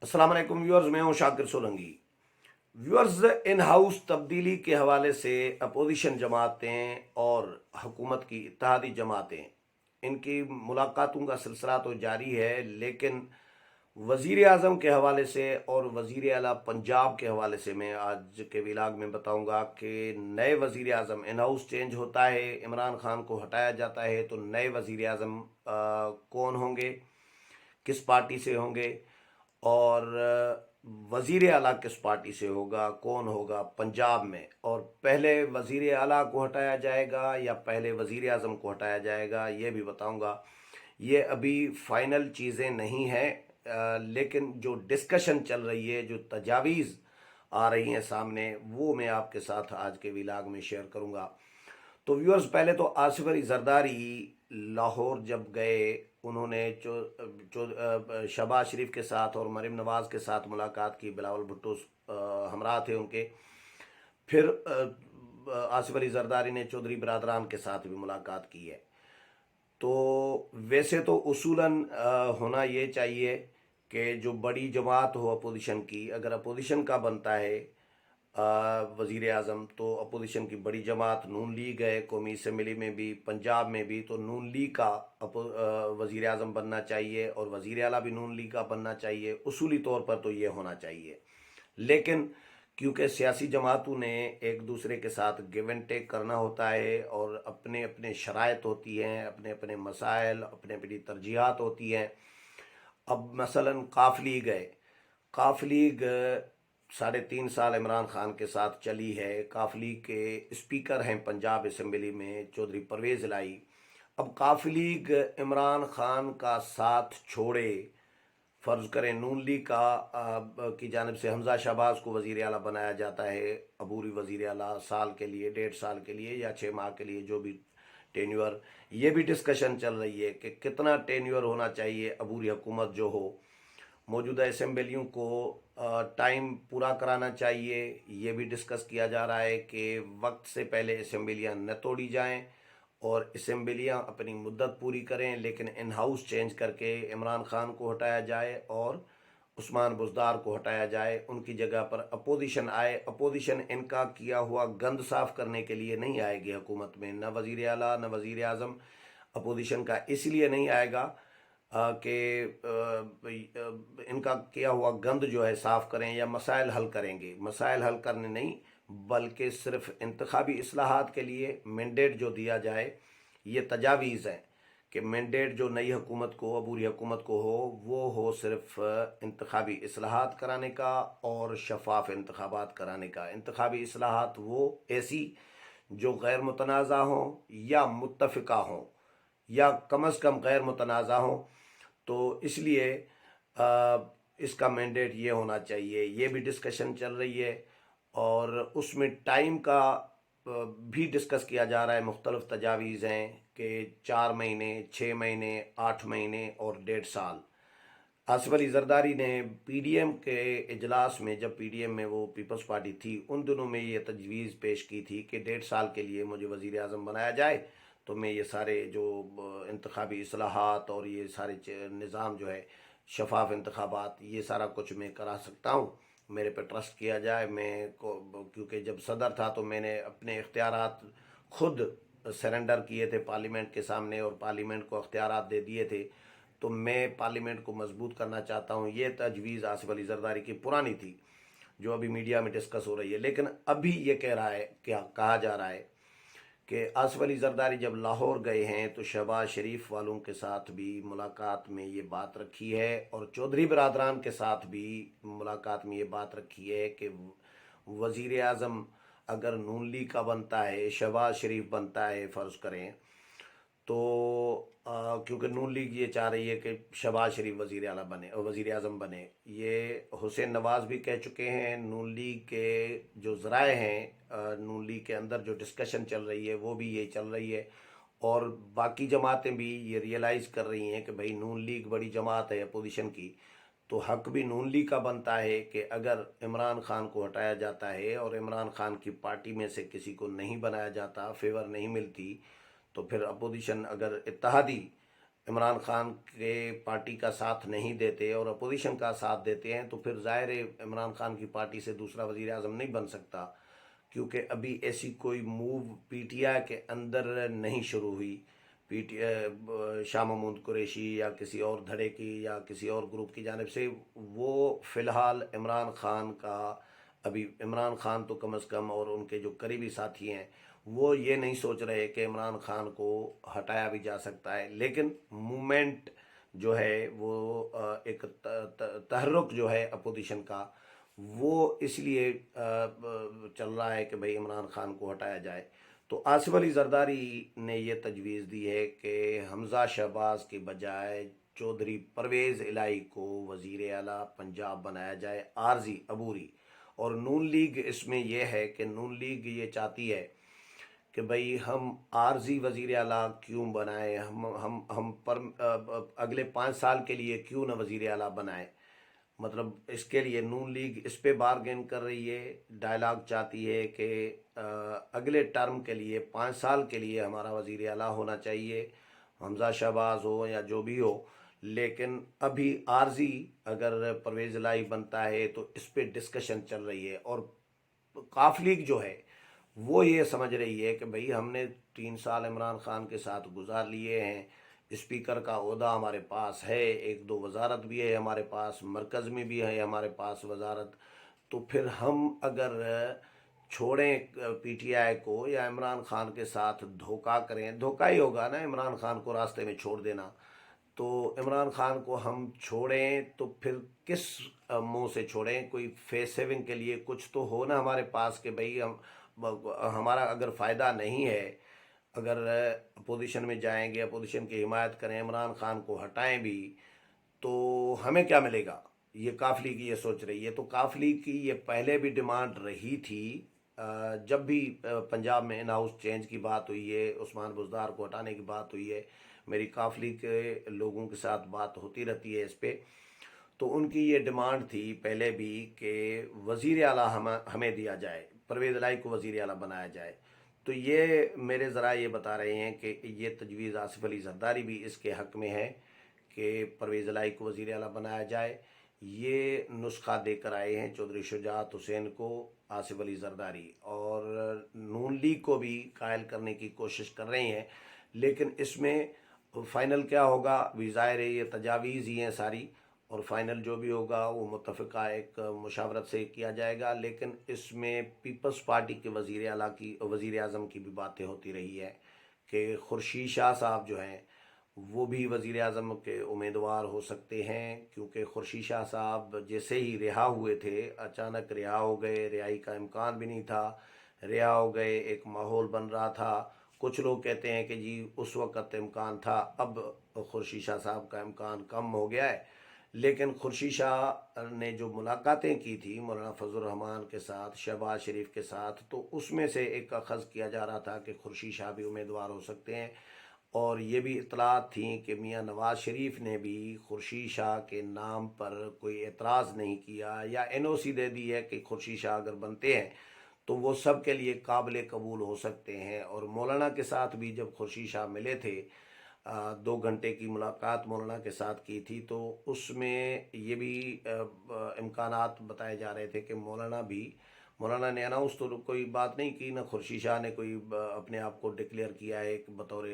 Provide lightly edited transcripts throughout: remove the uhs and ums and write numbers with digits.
अस्सलाम वालेकुम व्यूअर्स, मैं हूं Shakir Solanki. Viewers, in house तब्दीली के हवाले से अपोजिशन जमातें और हुकूमत की इत्तेहादी जमातें, इनकी मुलाकातों का सिलसिला तो जारी है, लेकिन वज़ीर आज़म के हवाले से और वज़ीर आला पंजाब के हवाले से मैं आज के विलाग में बताऊंगा कि नए वज़ीर आज़म, इन हाउस चेंज होता है, इमरान खान को हटाया जाता है, तो नए वज़ीर आज़म कौन होंगे, किस पार्टी से होंगे, और वज़ीर आला किस पार्टी से होगा, कौन होगा पंजाब में, और पहले वज़ीर आला को हटाया जाएगा या पहले वज़ीर आज़म को हटाया जाएगा, ये भी बताऊंगा। ये अभी फाइनल चीज़ें नहीं हैं, लेकिन जो डिस्कशन चल रही है, जो तजावीज़ आ रही हैं सामने, वो मैं आपके साथ आज के विलाग में शेयर करूंगा। तो व्यूअर्स, पहले तो आसिफ अली जरदारी लाहौर जब गए, उन्होंने शहबाज शरीफ के साथ और मरीम नवाज के साथ मुलाकात की, बिलावल भुट्टो हमरा थे उनके। फिर आसिफ अली जरदारी ने चौधरी बरादरान के साथ भी मुलाकात की है। तो वैसे तो उसूलन होना ये चाहिए कि जो बड़ी जमात हो अपोजिशन की, अगर अपोजिशन का बनता है वज़ीर आज़म, तो अपोजिशन की बड़ी जमात नून लीग है, कौमी असम्बली में भी, पंजाब में भी, तो नून लीग का वज़ीर आज़म बनना चाहिए और वज़ीर आला भी नून लीग का बनना चाहिए। उसूली तौर पर तो ये होना चाहिए, लेकिन क्योंकि सियासी जमातों ने एक दूसरे के साथ गिव एंड टेक करना होता है और अपने अपने शराइत होती हैं, अपने अपने मसाइल, अपने अपनी तरजीहात होती हैं। अब मसलन काफ लीग है, काफ लीग 3.5 साल इमरान खान के साथ चली है। काफ लीग के स्पीकर हैं पंजाब असम्बली में चौधरी परवेज़ इलाही। अब काफ लीग इमरान खान का साथ छोड़े, फ़र्ज़ करें नून लीग की जानिब से हमजा शहबाज को वज़ीर आला बनाया जाता है, अबूरी वज़ीर आला, साल के लिए, 1.5 साल के लिए या 6 माह के लिए, जो भी टेन्योर। ये भी डिस्कशन चल रही है कि कितना टेन्योर होना चाहिए अबूरी हुकूमत जो हो। मौजूदा असम्बलियों को टाइम पूरा कराना चाहिए, ये भी डिस्कस किया जा रहा है कि वक्त से पहले असम्बलियाँ न तोड़ी जाएं और असम्बलियाँ अपनी मुद्दत पूरी करें, लेकिन इन हाउस चेंज करके इमरान खान को हटाया जाए और उस्मान बुज़दार को हटाया जाए, उनकी जगह पर अपोजिशन आए। अपोजिशन इनका किया हुआ गंद साफ करने के लिए नहीं आएगी हुकूमत में, न वज़ीर आला न वज़ीर आज़म। अपोजिशन का इसलिए नहीं आएगा कि इनका किया हुआ गंद जो है साफ करें या मसाइल हल करेंगे। मसाइल हल करने नहीं, बल्कि सिर्फ इंतखाबी इस्लाहात के लिए मैंडेट जो दिया जाए, ये तजावीज़ हैं कि मैंडेट जो नई हुकूमत को, अबूरी हुकूमत को हो, वो हो सिर्फ इंतखाबी इस्लाहात कराने का और शफाफ इंतखाबात कराने का। इंतखाबी इस्लाहात वो ऐसी जो गैर मुतनाज़ा हों या मुत्तफ़िका हों, या कम अज़ कम गैर मुतनाज़ा हों। तो इसलिए इसका मैंडेट ये होना चाहिए। ये भी डिस्कशन चल रही है और उसमें टाइम का भी डिस्कस किया जा रहा है। मुख्तलिफ तजावीज़ हैं कि 4 महीने, 6 महीने, 8 महीने और 1.5 साल। आसिफ अली जरदारी ने पीडीएम के इजलास में, जब पीडीएम में वो पीपल्स पार्टी थी, उन दिनों में ये तजवीज़ पेश की थी कि 1.5 साल के लिए मुझे वज़ीर आज़म बनाया जाए, तो मैं ये सारे जो इंतखाबी इस्लाहात और ये सारे निज़ाम जो है, शफाफ इंतखाबात, ये सारा कुछ मैं करा सकता हूँ, मेरे पे ट्रस्ट किया जाए। मैं को क्योंकि जब सदर था तो मैंने अपने इख्तियारात खुद सरेंडर किए थे पार्लियामेंट के सामने और पार्लियामेंट को इख्तियारात दे दिए थे, तो मैं पार्लियामेंट को मजबूत करना चाहता हूँ। ये तजवीज़ आसिफ अली जरदारी की पुरानी थी, जो अभी मीडिया में डिस्कस हो रही है। लेकिन अभी ये कह रहा है, क्या कहा जा रहा है कि आसिफ अली जरदारी जब लाहौर गए हैं तो शहबाज शरीफ वालों के साथ भी मुलाकात में ये बात रखी है और चौधरी बरादरान के साथ भी मुलाकात में ये बात रखी है कि वज़ीर आज़म अगर नून लीग का बनता है, शहबाज शरीफ बनता है फ़र्ज़ करें, तो क्योंकि नून लीग ये चाह रही है कि शहबाज शरीफ वज़ीर आला बने और वज़ीर आज़म बने। ये हुसैन नवाज़ भी कह चुके हैं। नून लीग के जो ज़राए हैं, नून लीग के अंदर जो डिस्कशन चल रही है, वो भी ये चल रही है और बाकी जमातें भी ये रियलाइज़ कर रही हैं कि भाई नून लीग बड़ी जमात है अपोजिशन की, तो हक भी नून लीग का बनता है कि अगर इमरान खान को हटाया जाता है और इमरान खान की पार्टी में से किसी को नहीं बनाया जाता, फेवर नहीं मिलती, तो फिर अपोजिशन अगर इत्तेहादी عمران خان کے پارٹی کا ساتھ نہیں دیتے اور اپوزیشن کا ساتھ دیتے ہیں تو پھر ظاہر ہے عمران خان کی پارٹی سے دوسرا وزیر اعظم نہیں بن سکتا، کیونکہ ابھی ایسی کوئی موو پی ٹی آئی کے اندر نہیں شروع ہوئی، پی ٹی شاہ محمود قریشی یا کسی اور دھڑے کی یا کسی اور گروپ کی جانب سے۔ وہ فی الحال عمران خان کا، ابھی عمران خان تو کم از کم اور ان کے جو قریبی ساتھی ہیں وہ یہ نہیں سوچ رہے کہ عمران خان کو ہٹایا بھی جا سکتا ہے، لیکن مومنٹ جو ہے وہ ایک تحرک جو ہے اپوزیشن کا وہ اس لیے چل رہا ہے کہ بھئی عمران خان کو ہٹایا جائے۔ تو آصف علی زرداری نے یہ تجویز دی ہے کہ حمزہ شہباز کے بجائے چودھری پرویز الہی کو وزیر اعلیٰ پنجاب بنایا جائے، عارضی عبوری۔ اور نون لیگ اس میں یہ ہے کہ نون لیگ یہ چاہتی ہے کہ بھئی ہم عارضی وزیر اعلیٰ کیوں بنائیں، ہم اگلے 5 سال کے لیے کیوں نہ وزیر اعلیٰ بنائیں۔ مطلب اس کے لیے نون لیگ اس پہ بارگین کر رہی ہے، ڈائلاگ چاہتی ہے کہ اگلے ٹرم کے لیے 5 سال کے لیے ہمارا وزیر اعلیٰ ہونا چاہیے، حمزہ شہباز ہو یا جو بھی ہو، لیکن ابھی عارضی اگر پرویز الہی بنتا ہے تو اس پہ ڈسکشن چل رہی ہے۔ اور قاف لیگ جو ہے وہ یہ سمجھ رہی ہے کہ بھئی ہم نے 3 سال عمران خان کے ساتھ گزار لیے ہیں، اسپیکر کا عہدہ ہمارے پاس ہے، 1-2 وزارت بھی ہے ہمارے پاس، مرکز میں بھی ہے ہمارے پاس وزارت، تو پھر ہم اگر چھوڑیں پی ٹی آئی کو یا عمران خان کے ساتھ دھوکہ کریں، دھوکہ ہی ہوگا نا عمران خان کو راستے میں چھوڑ دینا، تو عمران خان کو ہم چھوڑیں تو پھر کس منہ سے چھوڑیں؟ کوئی فیس سیونگ کے لیے کچھ تو ہو نا ہمارے پاس کہ بھئی ہمارا اگر فائدہ نہیں ہے، اگر اپوزیشن میں جائیں گے، اپوزیشن کی حمایت کریں، عمران خان کو ہٹائیں بھی، تو ہمیں کیا ملے گا؟ یہ قاف لیگ یہ سوچ رہی ہے۔ تو قاف لیگ کی یہ پہلے بھی ڈیمانڈ رہی تھی، جب بھی پنجاب میں ان ہاؤس چینج کی بات ہوئی ہے، عثمان بزدار کو ہٹانے کی بات ہوئی ہے، میری قاف لیگ کے لوگوں کے ساتھ بات ہوتی رہتی ہے اس پہ، تو ان کی یہ ڈیمانڈ تھی پہلے بھی کہ وزیر اعلیٰ ہمیں دیا جائے، پرویز الہی کو وزیر اعلیٰ بنایا جائے۔ تو یہ میرے ذرائع یہ بتا رہے ہیں کہ یہ تجویز آصف علی زرداری بھی اس کے حق میں ہے کہ پرویز الہی کو وزیر اعلیٰ بنایا جائے۔ یہ نسخہ دے کر آئے ہیں چودھری شجاعت حسین کو آصف علی زرداری، اور نون لیگ کو بھی قائل کرنے کی کوشش کر رہے ہیں، لیکن اس میں فائنل کیا ہوگا؟ ظاہر ہے یہ تجاویز ہی ہیں ساری، اور فائنل جو بھی ہوگا وہ متفقہ ایک مشاورت سے کیا جائے گا، لیکن اس میں پیپلز پارٹی کے وزیر اعظم کی بھی باتیں ہوتی رہی ہے کہ خورشید شاہ صاحب جو ہیں وہ بھی وزیر اعظم کے امیدوار ہو سکتے ہیں، کیونکہ خورشید شاہ صاحب جیسے ہی رہا ہوئے تھے اچانک رہا ہو گئے، رہائی کا امکان بھی نہیں تھا، رہا ہو گئے، ایک ماحول بن رہا تھا۔ کچھ لوگ کہتے ہیں کہ جی اس وقت امکان تھا، اب خورشید شاہ صاحب کا امکان کم ہو گیا ہے، لیکن خورشید شاہ نے جو ملاقاتیں کی تھی مولانا فضل الرحمان کے ساتھ، شہباز شریف کے ساتھ، تو اس میں سے ایک اخذ کیا جا رہا تھا کہ خورشید شاہ بھی امیدوار ہو سکتے ہیں، اور یہ بھی اطلاعات تھیں کہ میاں نواز شریف نے بھی خورشید شاہ کے نام پر کوئی اعتراض نہیں کیا یا این او سی دے دی ہے کہ خورشید شاہ اگر بنتے ہیں تو وہ سب کے لیے قابل قبول ہو سکتے ہیں۔ اور مولانا کے ساتھ بھی جب خورشید شاہ ملے تھے، 2 گھنٹے کی ملاقات مولانا کے ساتھ کی تھی، تو اس میں یہ بھی امکانات بتائے جا رہے تھے کہ مولانا نے اناؤنس تو کوئی بات نہیں کی، نہ خورشید شاہ نے کوئی اپنے آپ کو ڈکلیئر کیا ہے بطور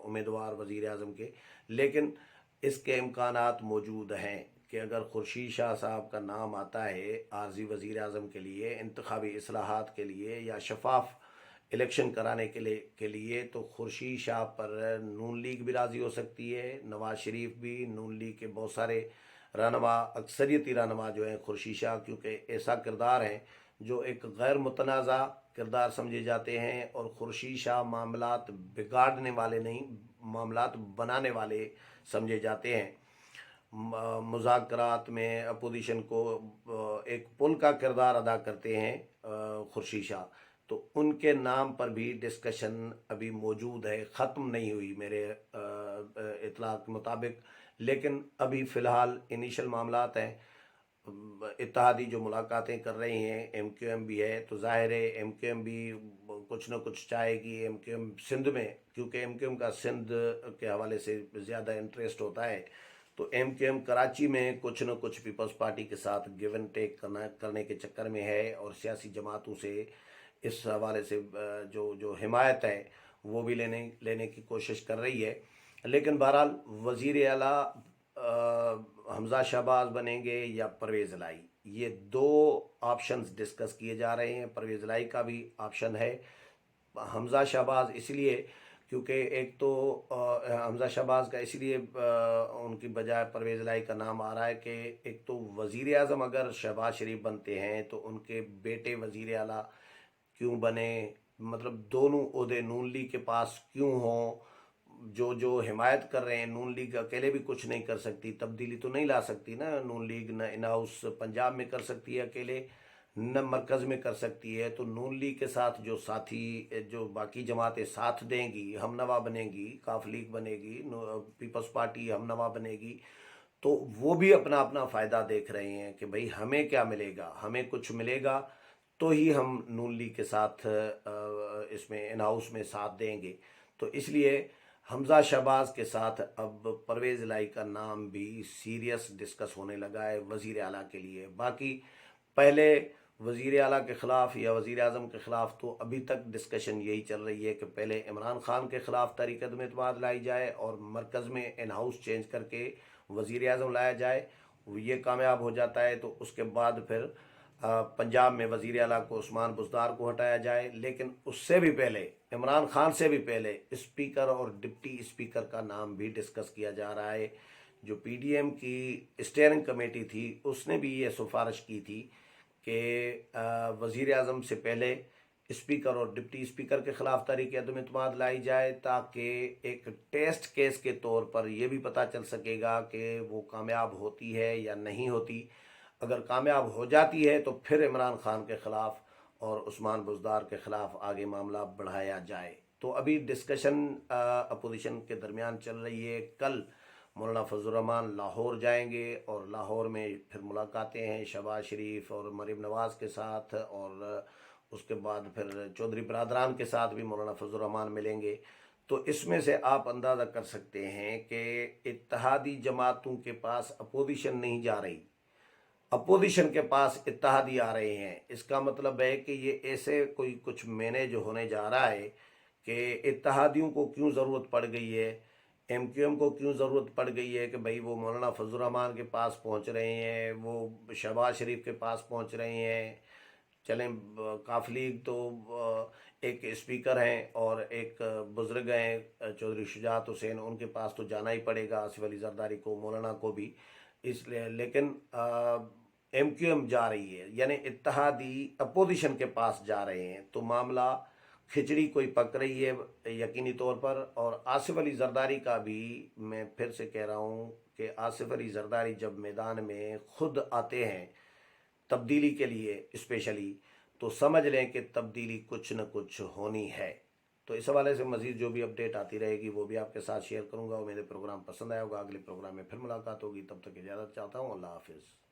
امیدوار وزیر اعظم کے، لیکن اس کے امکانات موجود ہیں کہ اگر خورشید شاہ صاحب کا نام آتا ہے عارضی وزیر اعظم کے لیے، انتخابی اصلاحات کے لیے یا شفاف الیکشن کرانے کے لیے، تو خورشید شاہ پر نون لیگ بھی راضی ہو سکتی ہے، نواز شریف بھی، نون لیگ کے بہت سارے رہنما، اکثریتی رہنما جو ہیں خورشید شاہ، کیونکہ ایسا کردار ہے جو ایک غیر متنازع کردار سمجھے جاتے ہیں، اور خورشید شاہ معاملات بگاڑنے والے نہیں، معاملات بنانے والے سمجھے جاتے ہیں۔ مذاکرات میں اپوزیشن کو ایک پل کا کردار ادا کرتے ہیں خورشید شاہ، تو ان کے نام پر بھی ڈسکشن ابھی موجود ہے، ختم نہیں ہوئی میرے اطلاع کے مطابق، لیکن ابھی فی الحال انیشل معاملات ہیں۔ इत्तेहादी जो मुलाकातें कर रही हैं, एमक्यूएम भी है, तो जाहिर है एमक्यूएम भी कुछ न कुछ चाहेगी। एमक्यूएम सिंध में, क्योंकि एमक्यूएम का सिंध के हवाले से ज़्यादा इंटरेस्ट होता है, तो एमक्यूएम कराची में कुछ न कुछ पीपल्स पार्टी के साथ गिव एंड टेक करने के चक्कर में है, और सियासी जमातों से इस हवाले से जो जो हिमायत है वो भी लेने की कोशिश कर रही है। लेकिन बहरहाल वज़ीर आला हमजा शहबाज बनेंगे या परवेज़ लाई, ये दो ऑप्शंस डिस्कस किए जा रहे हैं। परवेज़ लाई का भी ऑप्शन है, हमजा शहबाज इसलिए क्योंकि एक तो हमजा शहबाज का इसलिए उनकी बजाय परवेज़ लाई का नाम आ रहा है कि एक तो वज़ीर आज़म अगर शहबाज शरीफ बनते हैं तो उनके बेटे वज़ीर आला क्यों बने, मतलब दोनों ओहदे नून लीग के पास क्यों हों। जो जो हिमायत कर रहे हैं, नून लीग अकेले भी कुछ नहीं कर सकती, तब्दीली तो नहीं ला सकती ना नून लीग, न इन हाउस पंजाब में कर सकती है अकेले, न मरकज़ में कर सकती है। तो नून लीग के साथ जो साथी, जो बाकी जमातें साथ देंगी, हमनवा बनेगी, काफ लीग बनेगी, पीपल्स पार्टी हमनवा बनेगी, तो वो भी अपना अपना फ़ायदा देख रहे हैं कि भाई हमें क्या मिलेगा, हमें कुछ मिलेगा तो ही हम नून लीग के साथ इसमें इन हाउस में साथ देंगे। तो इसलिए हमजा शहबाज के साथ अब परवेज़ लाई का नाम भी सीरियस डिस्कस होने लगा है वज़ीर आला के लिए। बाकी पहले वज़ीर आला के ख़िलाफ़ या वज़ीर आज़म के ख़िलाफ़ तो अभी तक डिस्कशन यही चल रही है कि पहले इमरान खान के ख़िलाफ़ तहरीक अदम एतमाद लाई जाए और मरकज़ में इन हाउस चेंज करके वज़ीर आज़म लाया जाए। ये कामयाब हो जाता है तो उसके बाद फिर पंजाब में वज़ीर आला को उस्मान बुज़दार को हटाया जाए। लेकिन उससे भी पहले, इमरान खान से भी पहले, स्पीकर और डिप्टी स्पीकर का नाम भी डिस्कस किया जा रहा है। जो पीडीएम की स्टीयरिंग कमेटी थी उसने भी ये सिफारिश की थी कि वज़ीर आज़म से पहले स्पीकर और डिप्टी स्पीकर के ख़िलाफ़ तहरीक अदम एतमाद लाई जाए, ताकि एक टेस्ट केस के तौर पर यह भी पता चल सकेगा कि वो कामयाब होती है या नहीं होती। अगर कामयाब हो जाती है तो फिर इमरान खान के ख़िलाफ़ और उस्मान बुज़दार के ख़िलाफ़ आगे मामला बढ़ाया जाए। तो अभी डिस्कशन अपोजिशन के दरमियान चल रही है। कल मौलाना फजल रहमान लाहौर जाएंगे और लाहौर में फिर मुलाकातें हैं शहबाज शरीफ और मरीम नवाज़ के साथ, और उसके बाद फिर चौधरी बरादरान के साथ भी मौलाना फजल रहमान मिलेंगे। तो इसमें से आप अंदाज़ा कर सकते हैं कि इत्तेहादी जमातों के पास अपोजिशन नहीं जा रही, अपोजिशन के पास इत्तेहादी आ रहे हैं। इसका मतलब है कि ये ऐसे कोई कुछ मैनेज होने जा रहा है कि इत्तेहादियों को क्यों ज़रूरत पड़ गई है, एमक्यूएम को क्यों ज़रूरत पड़ गई है कि भाई वो मौलाना फजल रहमान के पास पहुंच रहे हैं, वो शहबाज शरीफ के पास पहुंच रहे हैं। चलें, काफ लीग तो एक स्पीकर हैं और एक बुज़ुर्ग हैं चौधरी शुजात हुसैन, उनके पास तो जाना ही पड़ेगा, आसिफ अली जरदारी को, मौलाना को भी। इसलिए लेकिन एमक्यूएम जा रही है, यानी इत्तेहादी अपोजिशन के पास जा रहे हैं, तो मामला खिचड़ी कोई पक रही है यकीनी तौर पर। और आसिफ अली जरदारी का भी मैं फिर से कह रहा हूँ कि आसिफ अली जरदारी जब मैदान में खुद आते हैं तब्दीली के लिए स्पेशली, तो समझ लें कि तब्दीली कुछ न कुछ होनी है। तो इस हवाले से मज़ीद जो भी अपडेट आती रहेगी वो भी आपके साथ शेयर करूँगा। और मेरे प्रोग्राम पसंद आया होगा, अगले प्रोग्राम में फिर मुलाकात होगी। तब तक इजाज़त चाहता हूँ। अल्लाह हाफिज़।